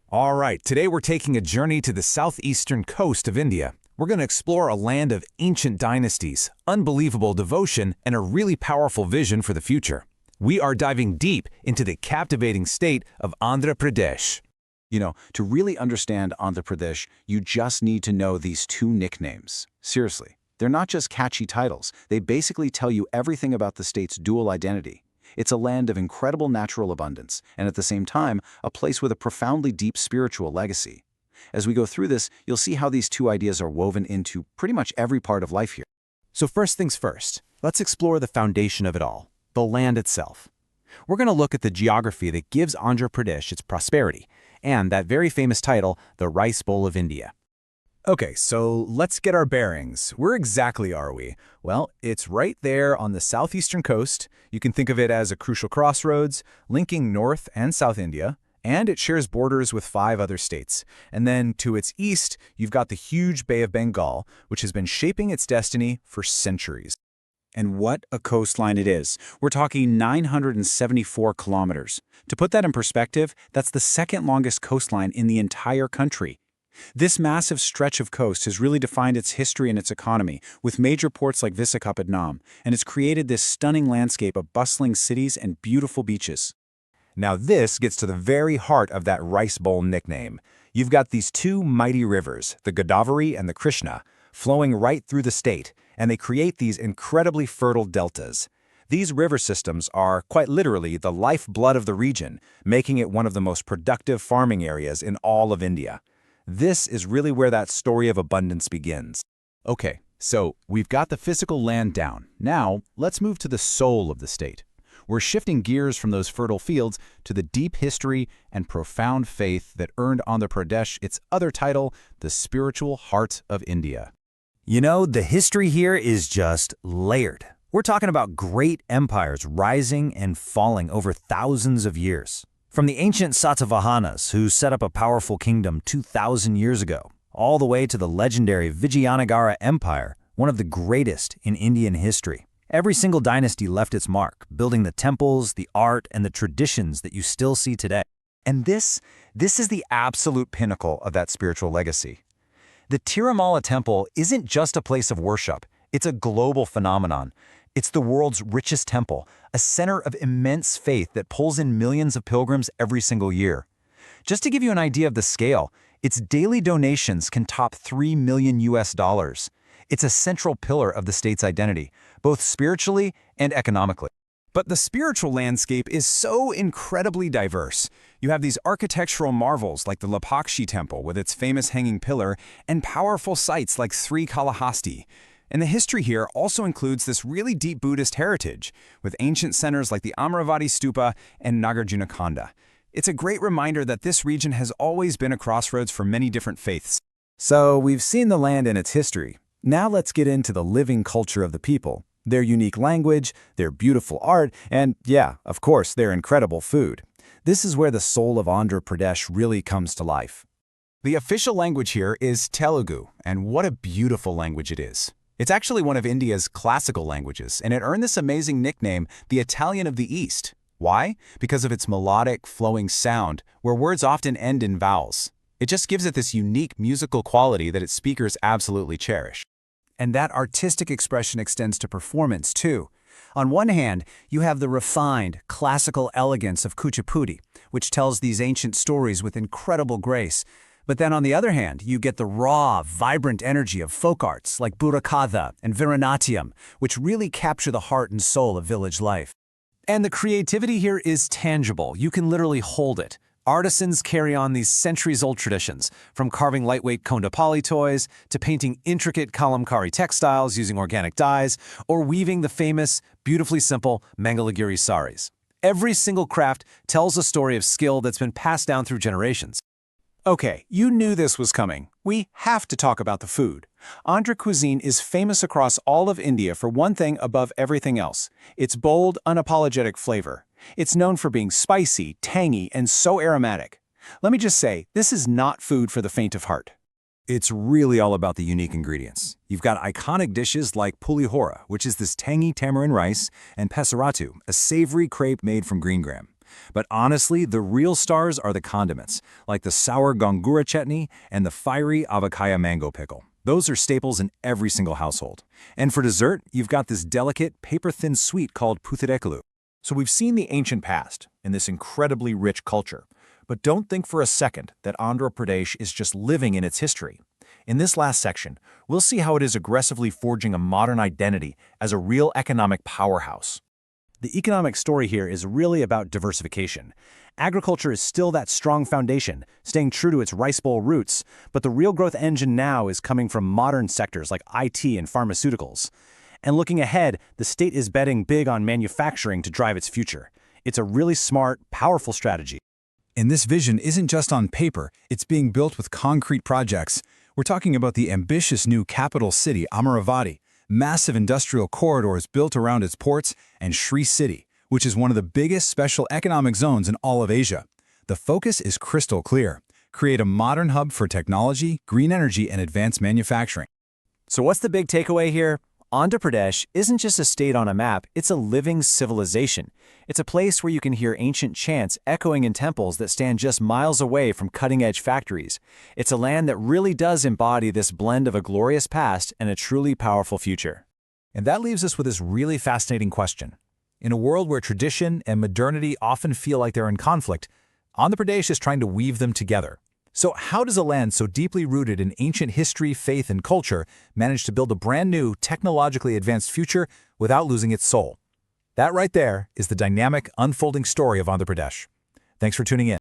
All right, today we're taking a journey to the southeastern coast of India. We're going to explore a land of ancient dynasties, unbelievable devotion, and a really powerful vision for the future. We are diving deep into the captivating state of Andhra Pradesh. To really understand Andhra Pradesh, you just need to know these two nicknames. Seriously, they're not just catchy titles. They basically tell you everything about the state's dual identity. It's a land of incredible natural abundance, and at the same time, a place with a profoundly deep spiritual legacy. As we go through this, you'll see how these two ideas are woven into pretty much every part of life here. So first things first, let's explore the foundation of it all, the land itself. We're going to look at the geography that gives Andhra Pradesh its prosperity, and that very famous title, the Rice Bowl of India. Okay, so let's get our bearings. Where exactly are we? Well, it's right there on the southeastern coast. You can think of it as a crucial crossroads, linking North and South India, and it shares borders with 5 other states. And then to its east, you've got the huge Bay of Bengal, which has been shaping its destiny for centuries. And what a coastline it is. We're talking 974 kilometers. To put that in perspective, that's the second longest coastline in the entire country. This massive stretch of coast has really defined its history and its economy, with major ports like Visakhapatnam, and it's created this stunning landscape of bustling cities and beautiful beaches. Now this gets to the very heart of that Rice Bowl nickname. You've got these 2 mighty rivers, the Godavari and the Krishna, flowing right through the state, and they create these incredibly fertile deltas. These river systems are, quite literally, the lifeblood of the region, making it one of the most productive farming areas in all of India. This is really where that story of abundance begins. Okay, so we've got the physical land down. Now, let's move to the soul of the state. We're shifting gears from those fertile fields to the deep history and profound faith that earned Andhra Pradesh its other title, the spiritual heart of India. The history here is just layered. We're talking about great empires rising and falling over thousands of years. From the ancient Satavahanas, who set up a powerful kingdom 2,000 years ago, all the way to the legendary Vijayanagara Empire, one of the greatest in Indian history. Every single dynasty left its mark, building the temples, the art, and the traditions that you still see today. And this is the absolute pinnacle of that spiritual legacy. The Tirumala Temple isn't just a place of worship, it's a global phenomenon. It's the world's richest temple, a center of immense faith that pulls in millions of pilgrims every single year. Just to give you an idea of the scale, its daily donations can top $3 million. It's a central pillar of the state's identity, both spiritually and economically. But the spiritual landscape is so incredibly diverse. You have these architectural marvels like the Lapakshi Temple with its famous hanging pillar, and powerful sites like Sri Kalahasti. And the history here also includes this really deep Buddhist heritage, with ancient centers like the Amravati Stupa and Nagarjunakonda. It's a great reminder that this region has always been a crossroads for many different faiths. So we've seen the land and its history. Now let's get into the living culture of the people, their unique language, their beautiful art, and yeah, of course, their incredible food. This is where the soul of Andhra Pradesh really comes to life. The official language here is Telugu, and what a beautiful language it is. It's actually one of India's classical languages, and it earned this amazing nickname, the Italian of the East. Why? Because of its melodic, flowing sound, where words often end in vowels. It just gives it this unique musical quality that its speakers absolutely cherish. And that artistic expression extends to performance, too. On one hand, you have the refined, classical elegance of Kuchipudi, which tells these ancient stories with incredible grace. But then on the other hand, you get the raw, vibrant energy of folk arts like Burakatha and Viranatyam, which really capture the heart and soul of village life. And the creativity here is tangible. You can literally hold it. Artisans carry on these centuries-old traditions, from carving lightweight Kondapalli toys to painting intricate kalamkari textiles using organic dyes, or weaving the famous, beautifully simple Mangalagiri saris. Every single craft tells a story of skill that's been passed down through generations. Okay, you knew this was coming. We have to talk about the food. Andhra cuisine is famous across all of India for one thing above everything else: its bold, unapologetic flavor. It's known for being spicy, tangy, and so aromatic. Let me just say, this is not food for the faint of heart. It's really all about the unique ingredients. You've got iconic dishes like pulihora, which is this tangy tamarind rice, and pesaratu, a savory crepe made from green gram. But honestly, the real stars are the condiments, like the sour gongura chutney and the fiery avakaya mango pickle. Those are staples in every single household. And for dessert, you've got this delicate, paper-thin sweet called puthirekulu. So we've seen the ancient past in this incredibly rich culture. But don't think for a second that Andhra Pradesh is just living in its history. In this last section, we'll see how it is aggressively forging a modern identity as a real economic powerhouse. The economic story here is really about diversification. Agriculture is still that strong foundation, staying true to its rice bowl roots, but the real growth engine now is coming from modern sectors like IT and pharmaceuticals. And looking ahead, the state is betting big on manufacturing to drive its future. It's a really smart, powerful strategy. And this vision isn't just on paper, it's being built with concrete projects. We're talking about the ambitious new capital city, Amaravati, massive industrial corridors built around its ports, and Sri City, which is one of the biggest special economic zones in all of Asia. The focus is crystal clear: create a modern hub for technology, green energy, and advanced manufacturing. So what's the big takeaway here? Andhra Pradesh isn't just a state on a map, it's a living civilization. It's a place where you can hear ancient chants echoing in temples that stand just miles away from cutting-edge factories. It's a land that really does embody this blend of a glorious past and a truly powerful future. And that leaves us with this really fascinating question. In a world where tradition and modernity often feel like they're in conflict, Andhra Pradesh is trying to weave them together. So how does a land so deeply rooted in ancient history, faith, and culture manage to build a brand new, technologically advanced future without losing its soul? That right there is the dynamic, unfolding story of Andhra Pradesh. Thanks for tuning in.